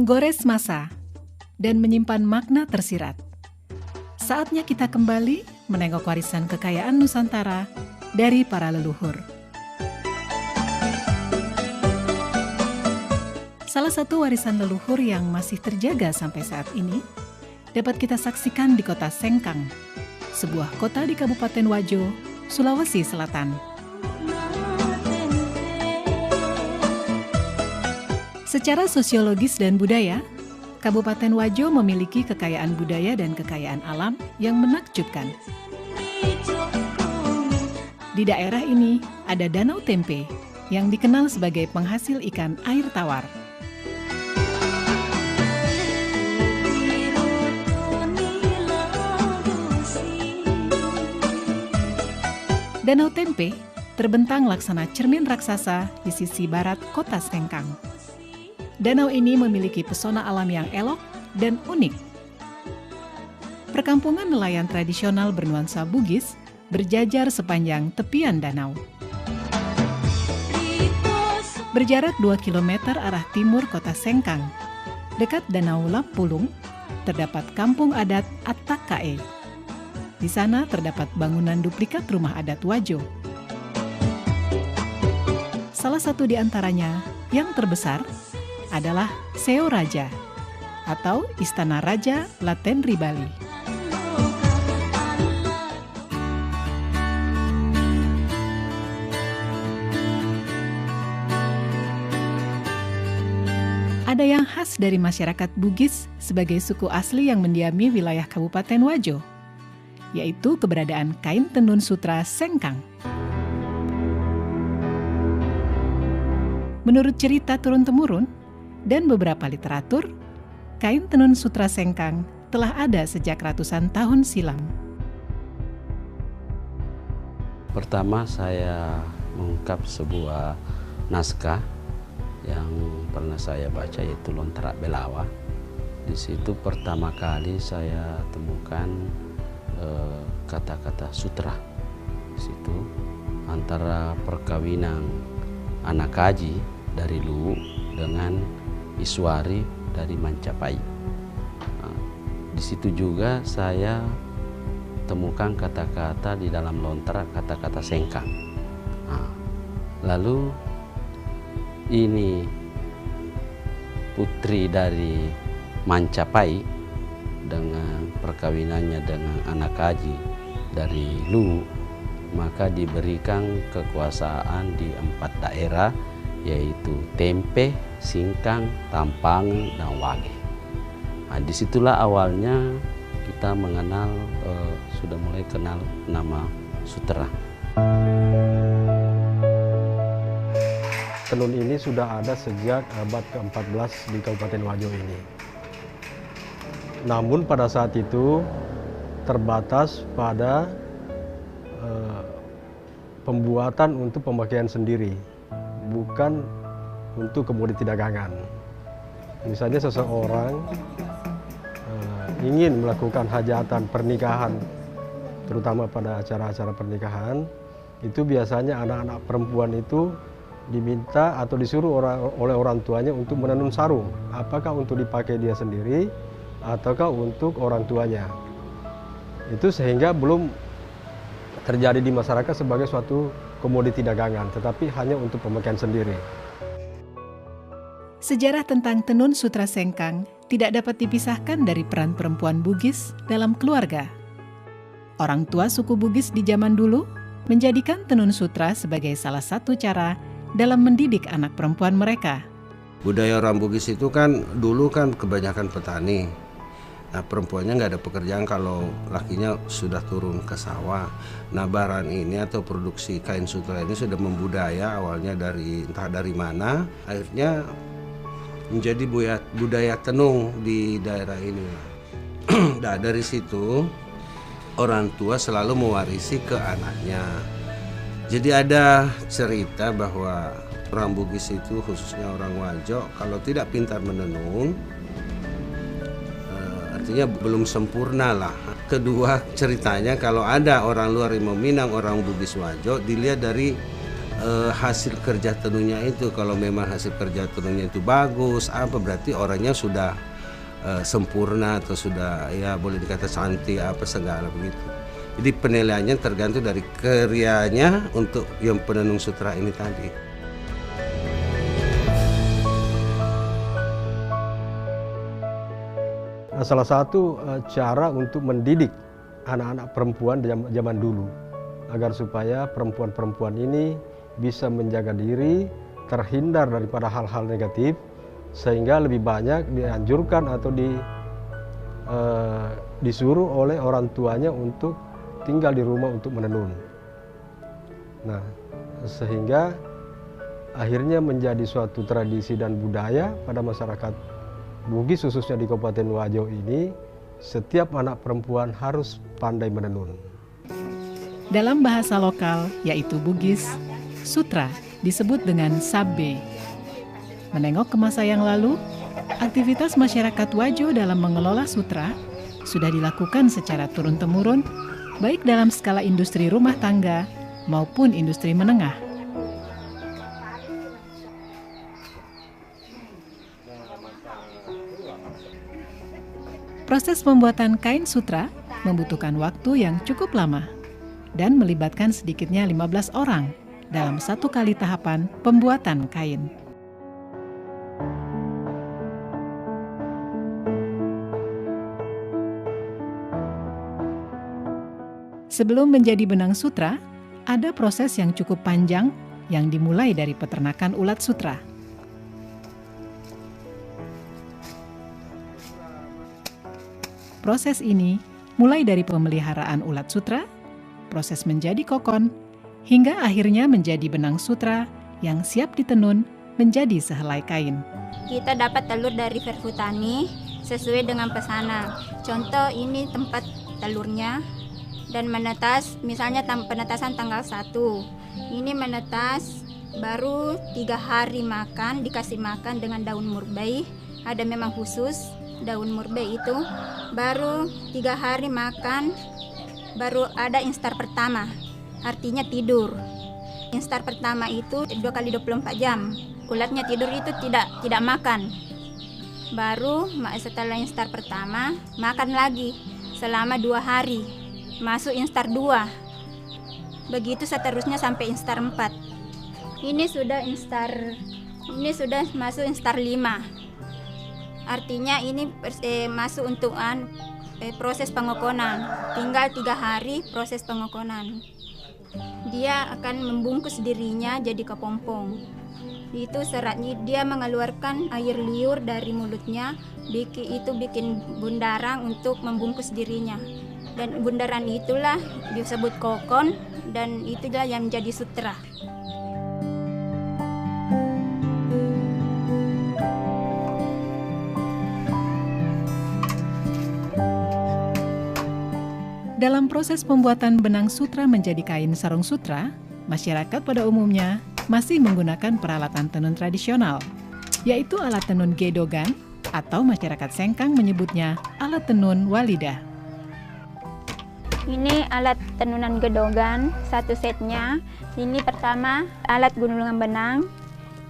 menggores masa, dan menyimpan makna tersirat. Saatnya kita kembali menengok warisan kekayaan Nusantara dari para leluhur. Salah satu warisan leluhur yang masih terjaga sampai saat ini dapat kita saksikan di kota Sengkang, sebuah kota di Kabupaten Wajo, Sulawesi Selatan. Secara sosiologis dan budaya, Kabupaten Wajo memiliki kekayaan budaya dan kekayaan alam yang menakjubkan. Di daerah ini ada Danau Tempe yang dikenal sebagai penghasil ikan air tawar. Danau Tempe terbentang laksana cermin raksasa di sisi barat kota Sengkang. Danau ini memiliki pesona alam yang elok dan unik. Perkampungan nelayan tradisional bernuansa Bugis berjajar sepanjang tepian danau. Berjarak 2 km arah timur kota Sengkang, dekat Danau Lampulung, terdapat kampung adat Attakae. Di sana terdapat bangunan duplikat rumah adat Wajo. Salah satu di antaranya, yang terbesar, adalah Seo Raja atau Istana Raja Latenri Bali. Ada yang khas dari masyarakat Bugis sebagai suku asli yang mendiami wilayah Kabupaten Wajo, yaitu keberadaan kain tenun sutra Sengkang. Menurut cerita turun-temurun dan beberapa literatur, kain tenun sutra Sengkang telah ada sejak ratusan tahun silam. Pertama saya mengungkap sebuah naskah yang pernah saya baca, yaitu Lontrak Belawa. Di situ pertama kali saya temukan kata-kata sutra. Di situ antara perkawinan anak kaji dari Luwu dengan Iswari dari Mancapai. Di situ juga saya temukan kata-kata di dalam lontrak, kata-kata Sengkang. Lalu ini putri dari Mancapai dengan perkawinannya dengan anak kaji dari Luwu, maka diberikan kekuasaan di 4 daerah, yaitu Tempe, Singkang, Tampang, dan Wage. Disitulah awalnya kita mengenal, sudah mulai kenal nama sutra. Tenun ini sudah ada sejak abad ke-14 di Kabupaten Wajo ini. Namun pada saat itu terbatas pada pembuatan untuk pemakaian sendiri, bukan untuk komoditi dagangan. Misalnya seseorang ingin melakukan hajatan pernikahan, terutama pada acara-acara pernikahan, itu biasanya anak-anak perempuan itu diminta atau disuruh oleh orang tuanya untuk menenun sarung, apakah untuk dipakai dia sendiri ataukah untuk orang tuanya. Itu sehingga belum terjadi di masyarakat sebagai suatu komoditi dagangan, tetapi hanya untuk pemakaian sendiri. Sejarah tentang tenun sutra Sengkang tidak dapat dipisahkan dari peran perempuan Bugis dalam keluarga. Orang tua suku Bugis di zaman dulu menjadikan tenun sutra sebagai salah satu cara dalam mendidik anak perempuan mereka. Budaya orang Bugis itu kan dulu kan kebanyakan petani. Nah, perempuannya nggak ada pekerjaan kalau lakinya sudah turun ke sawah. Nah, baran ini atau produksi kain sutra ini sudah membudaya, awalnya dari entah dari mana, akhirnya menjadi budaya tenung di daerah ini. Nah, dari situ orang tua selalu mewarisi ke anaknya. Jadi ada cerita bahwa orang Bugis itu, khususnya orang Wajo, kalau tidak pintar menenun, artinya belum sempurna lah. Kedua, ceritanya kalau ada orang luar yang meminang orang Bugis Wajo, dilihat dari hasil kerja tenunnya itu. Kalau memang hasil kerja tenunnya itu bagus, apa berarti orangnya sudah sempurna atau sudah ya boleh dikata cantik apa segala begitu. Jadi penilaiannya tergantung dari karyanya untuk yang penenun sutra ini tadi. Salah satu cara untuk mendidik anak-anak perempuan zaman dulu agar supaya perempuan-perempuan ini bisa menjaga diri, terhindar daripada hal-hal negatif, sehingga lebih banyak dianjurkan atau disuruh oleh orang tuanya untuk tinggal di rumah untuk menenun. Nah, sehingga akhirnya menjadi suatu tradisi dan budaya pada masyarakat Bugis, khususnya di Kabupaten Wajo ini, setiap anak perempuan harus pandai menenun. Dalam bahasa lokal, yaitu Bugis, sutra disebut dengan sabbe. Menengok ke masa yang lalu, aktivitas masyarakat Wajo dalam mengelola sutra sudah dilakukan secara turun-temurun, baik dalam skala industri rumah tangga maupun industri menengah. Proses pembuatan kain sutra membutuhkan waktu yang cukup lama dan melibatkan sedikitnya 15 orang dalam satu kali tahapan pembuatan kain. Sebelum menjadi benang sutra, ada proses yang cukup panjang yang dimulai dari peternakan ulat sutra. Proses ini mulai dari pemeliharaan ulat sutra, proses menjadi kokon, hingga akhirnya menjadi benang sutra yang siap ditenun menjadi sehelai kain. Kita dapat telur dari Verfutani sesuai dengan pesanan. Contoh ini tempat telurnya dan menetas, misalnya penetasan tanggal 1. Ini menetas baru 3 hari makan, dikasih makan dengan daun murbei. Ada memang khusus daun murbei itu. Baru 3 hari makan, baru ada instar pertama, artinya tidur. Instar pertama itu 2 kali 24 jam. Ulatnya tidur itu tidak makan. Baru setelah instar pertama, makan lagi selama 2 hari. Masuk instar 2. Begitu seterusnya sampai instar 4. Ini sudah masuk instar 5. Artinya ini masuk untuk proses pengokonan. Tinggal 3 hari proses pengokonan. Dia akan membungkus dirinya jadi kepompong. Itu seratnya, dia mengeluarkan air liur dari mulutnya. Itu bikin bundaran untuk membungkus dirinya. Dan bundaran itulah disebut kokon, dan itulah yang menjadi sutra. Dalam proses pembuatan benang sutra menjadi kain sarung sutra, masyarakat pada umumnya masih menggunakan peralatan tenun tradisional, yaitu alat tenun gedogan atau masyarakat Sengkang menyebutnya alat tenun walida. Ini alat tenunan gedogan, satu setnya. Ini pertama alat gulungan benang,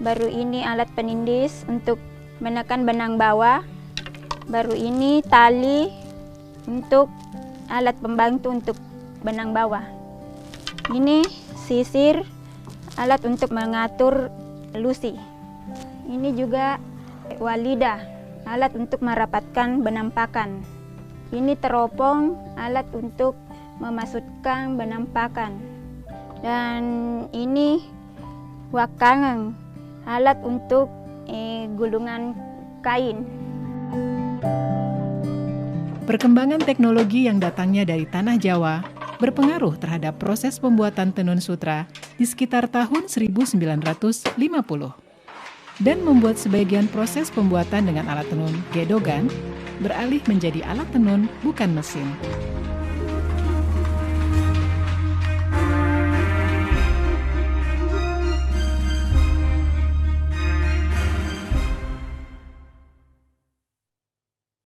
baru ini alat penindis untuk menekan benang bawah, baru ini tali untuk alat pembantu untuk benang bawah. Ini sisir, alat untuk mengatur lusi. Ini juga walida, alat untuk merapatkan benang pakan. Ini teropong, alat untuk memasukkan benang pakan. Dan ini wakangang, alat untuk gulungan kain. Perkembangan teknologi yang datangnya dari tanah Jawa berpengaruh terhadap proses pembuatan tenun sutra di sekitar tahun 1950 dan membuat sebagian proses pembuatan dengan alat tenun gedogan beralih menjadi alat tenun bukan mesin.